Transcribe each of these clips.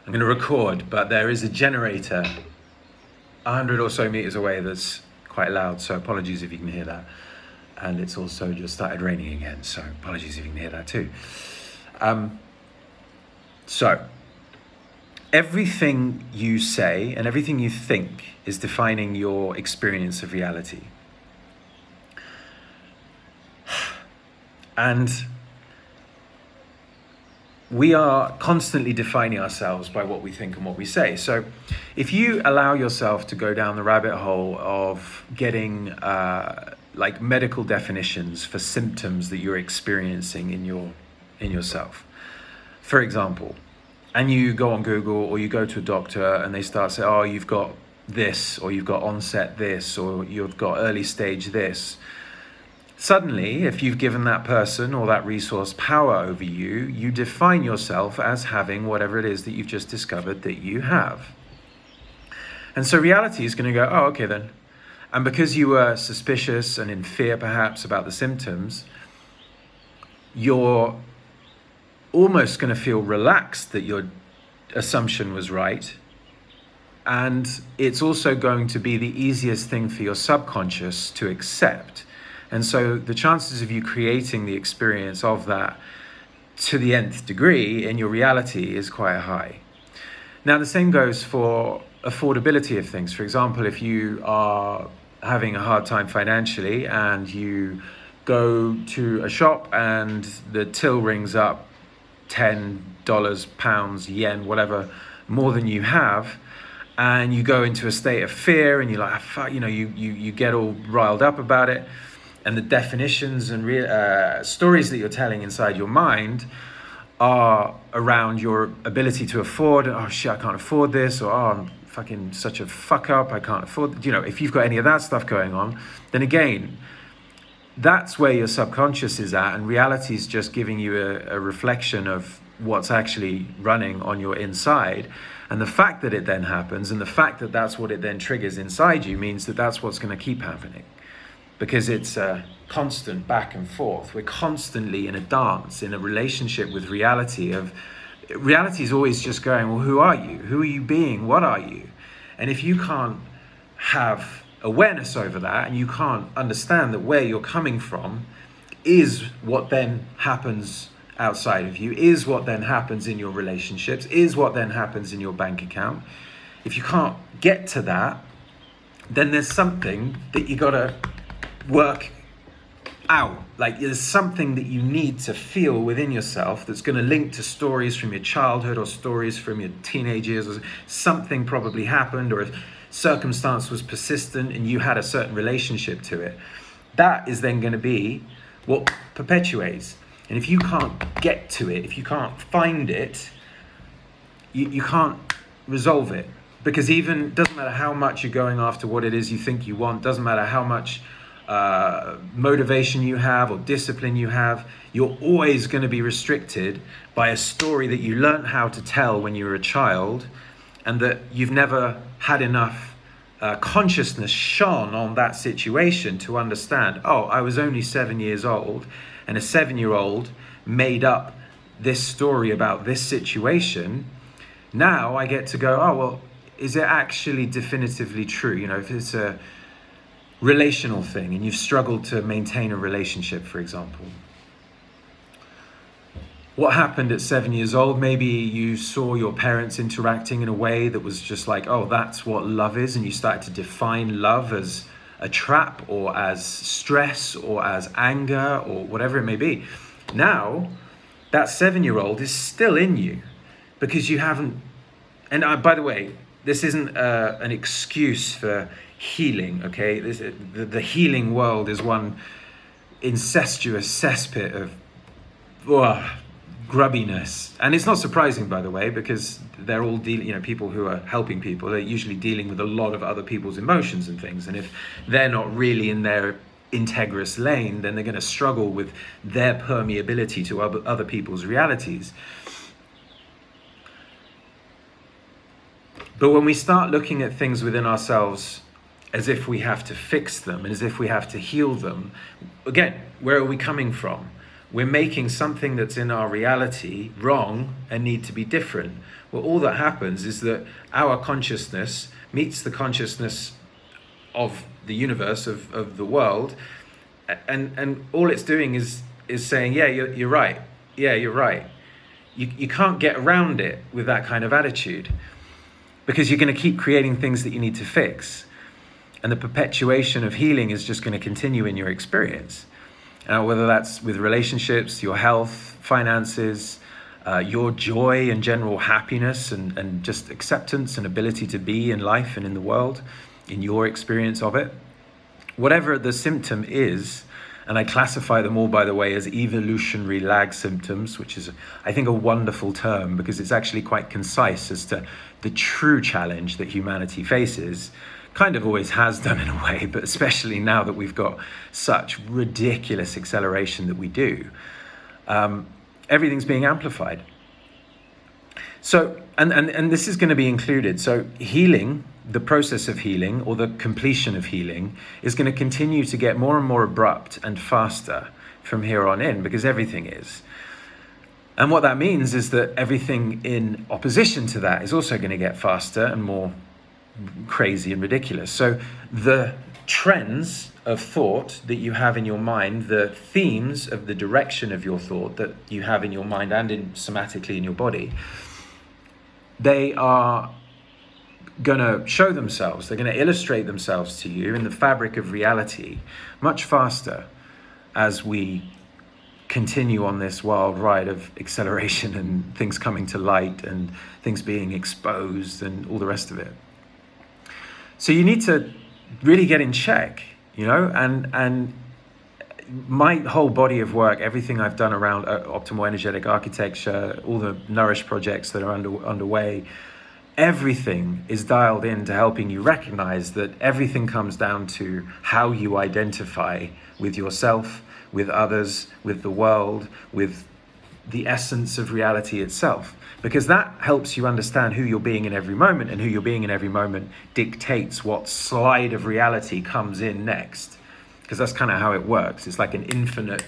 I'm going to record, but there is a generator 100 or so meters away that's quite loud, so apologies if you can hear that. And it's also just started raining again, so apologies if you can hear that too. So everything you say and everything you think is defining your experience of reality. And we are constantly defining ourselves by what we think and what we say. So if you allow yourself to go down the rabbit hole of getting like medical definitions for symptoms that you're experiencing in yourself, for example, and you go on Google or you go to a doctor and they start saying, oh, you've got this, or you've got onset this, or you've got early stage this. Suddenly, if you've given that person or that resource power over you, you define yourself as having whatever it is that you've just discovered that you have. And so reality is going to go, oh, okay then. And because you were suspicious and in fear perhaps about the symptoms, you're almost going to feel relaxed that your assumption was right. And it's also going to be the easiest thing for your subconscious to accept. And so the chances of you creating the experience of that to the nth degree in your reality is quite high. Now, the same goes for affordability of things. For example, if you are having a hard time financially and you go to a shop and the till rings up $10, pounds, yen, whatever, more than you have, and you go into a state of fear and you're like, you get all riled up about it. And the definitions and stories that you're telling inside your mind are around your ability to afford. Oh shit, I can't afford this, or oh, I'm fucking such a fuck up, I can't afford. If you've got any of that stuff going on, then again, that's where your subconscious is at, and reality is just giving you a reflection of what's actually running on your inside. And the fact that it then happens, and the fact that that's what it then triggers inside you, means that that's what's going to keep happening. Because it's a constant back and forth. We're constantly in a dance, in a relationship with reality. Reality is always just going, well, who are you? Who are you being? What are you? And if you can't have awareness over that, and you can't understand that where you're coming from is what then happens outside of you, is what then happens in your relationships, is what then happens in your bank account. If you can't get to that, then there's something that you gotta work out. Like there's something that you need to feel within yourself that's going to link to stories from your childhood or stories from your teenage years, or something probably happened, or a circumstance was persistent and you had a certain relationship to it. That is then going to be what perpetuates. And if you can't get to it, if you can't find it, you can't resolve it. Because even doesn't matter how much you're going after what it is you think you want, doesn't matter how much motivation you have or discipline you have, you're always going to be restricted by a story that you learned how to tell when you were a child, and that you've never had enough consciousness shone on that situation to understand, oh, I was only 7 years old, and a 7-year-old made up this story about this situation. Now I get to go, oh, well, is it actually definitively true? If it's a relational thing and you've struggled to maintain a relationship, for example, what happened at 7 years old? Maybe you saw your parents interacting in a way that was just like, oh, that's what love is, and you started to define love as a trap or as stress or as anger or whatever it may be. Now that 7-year-old is still in you because you haven't. And by the way, this isn't an excuse for healing, okay? The healing world is one incestuous cesspit of grubbiness. And it's not surprising, by the way, because they're all dealing, people who are helping people, they're usually dealing with a lot of other people's emotions and things. And if they're not really in their integrous lane, then they're going to struggle with their permeability to other people's realities. But when we start looking at things within ourselves as if we have to fix them and as if we have to heal them, again, where are we coming from? we're making something that's in our reality wrong and need to be different. Well, all that happens is that our consciousness meets the consciousness of the universe, of the world, and all it's doing is saying, yeah, you're right. Yeah, you're right. You can't get around it with that kind of attitude, because you're going to keep creating things that you need to fix. And the perpetuation of healing is just going to continue in your experience. Whether that's with relationships, your health, finances, your joy and general happiness and just acceptance and ability to be in life and in the world, in your experience of it. Whatever the symptom is, and I classify them all, by the way, as evolutionary lag symptoms, which is, I think, a wonderful term, because it's actually quite concise as to the true challenge that humanity faces. Kind of always has done in a way, but especially now that we've got such ridiculous acceleration that we do. Everything's being amplified. So, and this is going to be included. So healing, the process of healing, or the completion of healing, is going to continue to get more and more abrupt and faster from here on in, because everything is. And what that means is that everything in opposition to that is also going to get faster and more crazy and ridiculous. So the trends of thought that you have in your mind, the themes of the direction of your thought that you have in your mind and somatically in your body, they are going to show themselves, they're going to illustrate themselves to you in the fabric of reality much faster as we continue on this wild ride of acceleration and things coming to light and things being exposed and all the rest of it. So you need to really get in check, and my whole body of work, everything I've done around optimal energetic architecture, all the Nourish projects that are underway, everything is dialed in to helping you recognize that everything comes down to how you identify with yourself, with others, with the world, with the essence of reality itself. Because that helps you understand who you're being in every moment, and who you're being in every moment dictates what slide of reality comes in next. Because that's kind of how it works. It's like an infinite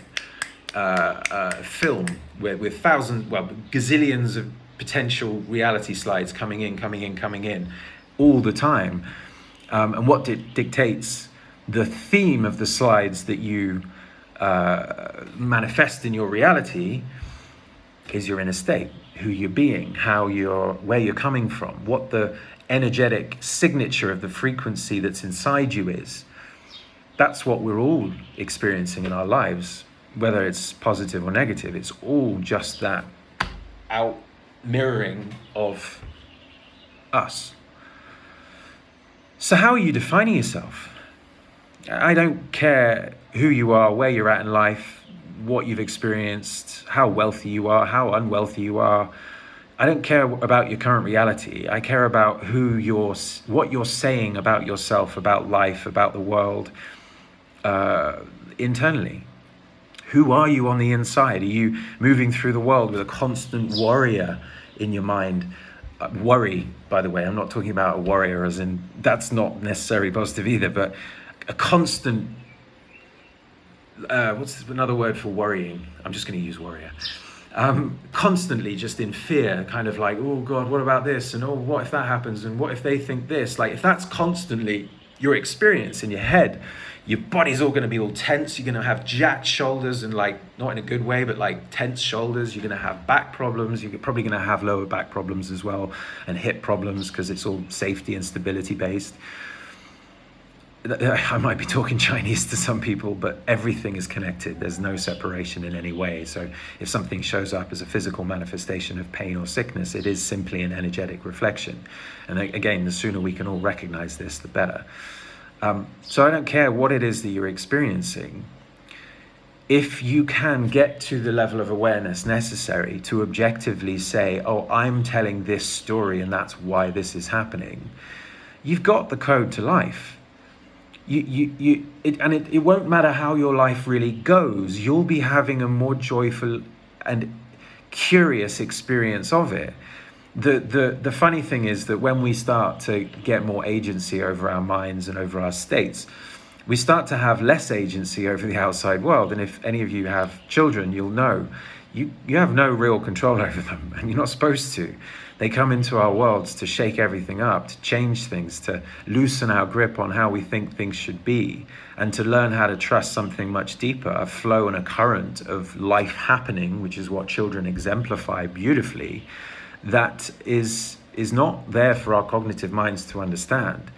film with gazillions of potential reality slides coming in all the time. And what dictates the theme of the slides that you manifest in your reality is your inner state, who you're being, where you're coming from, what the energetic signature of the frequency that's inside you is. That's what we're all experiencing in our lives, whether it's positive or negative. It's all just that out mirroring of us. So how are you defining yourself? I don't care who you are, where you're at in life, what you've experienced, how wealthy you are, how unwealthy you are. I don't care about your current reality. I care about what you're saying about yourself, about life, about the world, internally. Who are you on the inside? Are you moving through the world with a constant warrior in your mind? Worry, by the way, I'm not talking about a warrior as in, that's not necessarily positive either, but a constant, what's another word for worrying? I'm just going to use warrior. Constantly just in fear, kind of like, oh God, what about this? And oh, what if that happens? And what if they think this? Like, if that's constantly your experience in your head, your body's all going to be all tense. You're going to have jacked shoulders, and like, not in a good way, but like tense shoulders. You're going to have back problems. You're probably going to have lower back problems as well, and hip problems, because it's all safety and stability based. I might be talking Chinese to some people, but everything is connected. There's no separation in any way. So if something shows up as a physical manifestation of pain or sickness, it is simply an energetic reflection. And again, the sooner we can all recognize this, the better. So I don't care what it is that you're experiencing. If you can get to the level of awareness necessary to objectively say, oh, I'm telling this story and that's why this is happening, you've got the code to life. It won't matter how your life really goes. You'll be having a more joyful and curious experience of it. The funny thing is that when we start to get more agency over our minds and over our states, we start to have less agency over the outside world. And if any of you have children, you'll know you have no real control over them, and you're not supposed to. They come into our worlds to shake everything up, to change things, to loosen our grip on how we think things should be, and to learn how to trust something much deeper, a flow and a current of life happening, which is what children exemplify beautifully, that is not there for our cognitive minds to understand.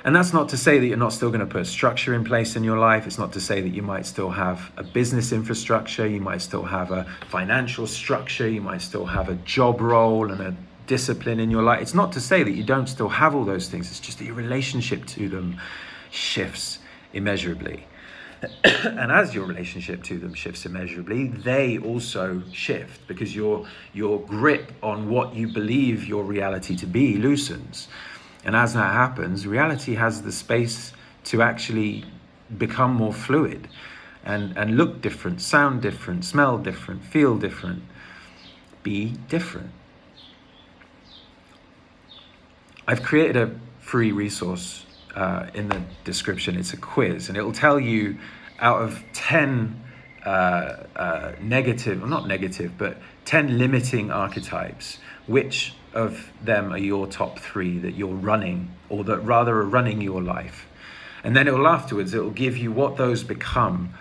And that's not to say that you're not still going to put structure in place in your life. It's not to say that you might still have a business infrastructure. You might still have a financial structure. You might still have a job role and a discipline in your life. It's not to say that you don't still have all those things. It's just that your relationship to them shifts immeasurably. And as your relationship to them shifts immeasurably, they also shift, because your grip on what you believe your reality to be loosens. And as that happens, reality has the space to actually become more fluid and look different, sound different, smell different, feel different, be different. I've created a free resource in the description. It's a quiz, and it will tell you out of 10 negative, or not negative, but 10 limiting archetypes, which of them are your top 3 that you're running, or that rather are running your life. And then it will give you what those become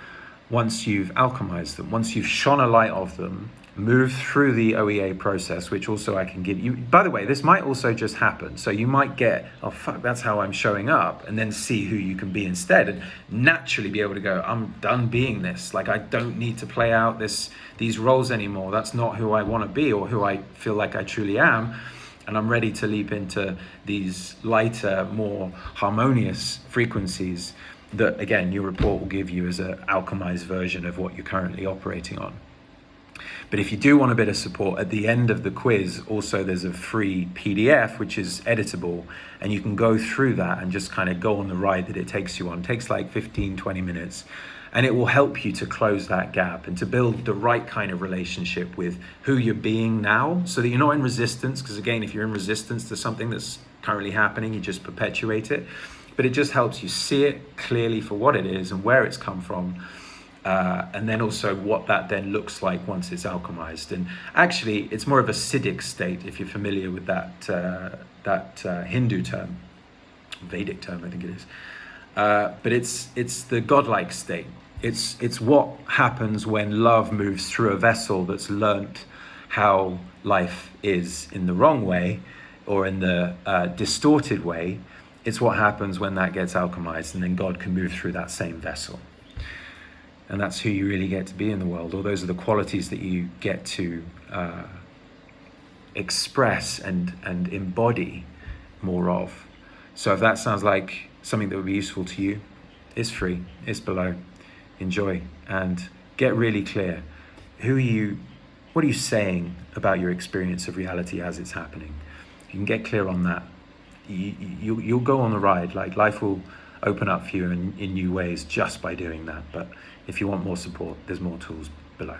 once you've alchemized them, once you've shone a light of them, move through the OEA process, which also I can give you. By the way, this might also just happen. So you might get, oh fuck, that's how I'm showing up, and then see who you can be instead, and naturally be able to go, I'm done being this. Like, I don't need to play out these roles anymore. That's not who I want to be, or who I feel like I truly am. And I'm ready to leap into these lighter, more harmonious frequencies that, again, your report will give you as an alchemized version of what you're currently operating on. But if you do want a bit of support, at the end of the quiz, also there's a free PDF, which is editable, and you can go through that and just kind of go on the ride that it takes you on. It takes like 15, 20 minutes, and it will help you to close that gap and to build the right kind of relationship with who you're being now, so that you're not in resistance, because again, if you're in resistance to something that's currently happening, you just perpetuate it. But it just helps you see it clearly for what it is and where it's come from. And then also what that then looks like once it's alchemized. And actually, it's more of a Siddhic state, if you're familiar with that Hindu term, Vedic term, I think it is. But it's the godlike state. It's what happens when love moves through a vessel that's learnt how life is in the wrong way, or in the distorted way. It's what happens when that gets alchemized, and then God can move through that same vessel. And that's who you really get to be in the world, or those are the qualities that you get to express and embody more of. So if that sounds like something that would be useful to you, it's free, it's below. Enjoy and get really clear. What are you saying about your experience of reality as it's happening? You can get clear on that. You'll go on the ride. Like, life will open up for you in new ways just by doing that. But if you want more support, there's more tools below.